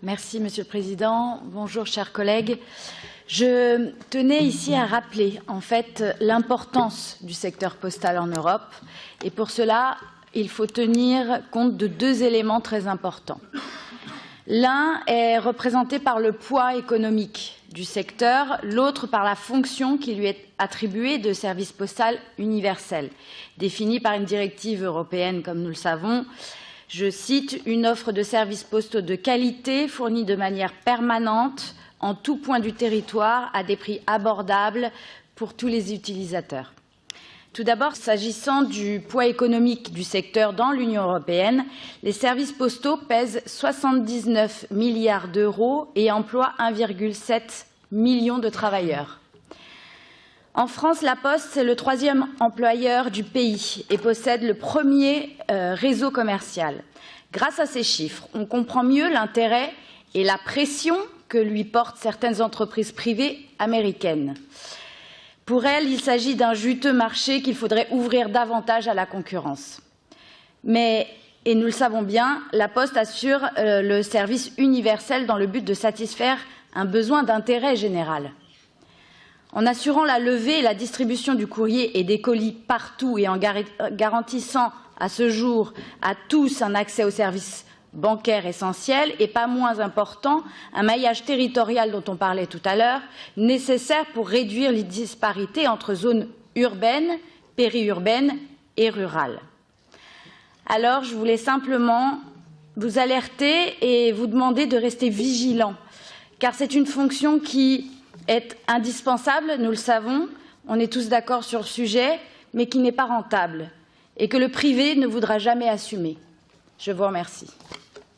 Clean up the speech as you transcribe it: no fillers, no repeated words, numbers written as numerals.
Merci, Monsieur le Président. Bonjour, chers collègues. Je tenais ici à rappeler, en fait, l'importance du secteur postal en Europe. Et pour cela, il faut tenir compte de deux éléments très importants. L'un est représenté par le poids économique du secteur, l'autre par la fonction qui lui est attribuée de service postal universel, définie par une directive européenne, comme nous le savons. Je cite, une offre de services postaux de qualité fournie de manière permanente en tout point du territoire à des prix abordables pour tous les utilisateurs. Tout d'abord, s'agissant du poids économique du secteur dans l'Union européenne, les services postaux pèsent 79 milliards d'euros et emploient 1,7 million de travailleurs. En France, La Poste, c'est le troisième employeur du pays et possède le premier réseau commercial. Grâce à ces chiffres, on comprend mieux l'intérêt et la pression que lui portent certaines entreprises privées américaines. Pour elles, il s'agit d'un juteux marché qu'il faudrait ouvrir davantage à la concurrence. Mais, et nous le savons bien, La Poste assure le service universel dans le but de satisfaire un besoin d'intérêt général. En assurant la levée et la distribution du courrier et des colis partout et en garantissant à ce jour à tous un accès aux services bancaires essentiels et pas moins important, un maillage territorial dont on parlait tout à l'heure, nécessaire pour réduire les disparités entre zones urbaines, périurbaines et rurales. Alors, je voulais simplement vous alerter et vous demander de rester vigilants, car c'est une fonction qui est indispensable, nous le savons, on est tous d'accord sur le sujet, mais qui n'est pas rentable et que le privé ne voudra jamais assumer. Je vous remercie.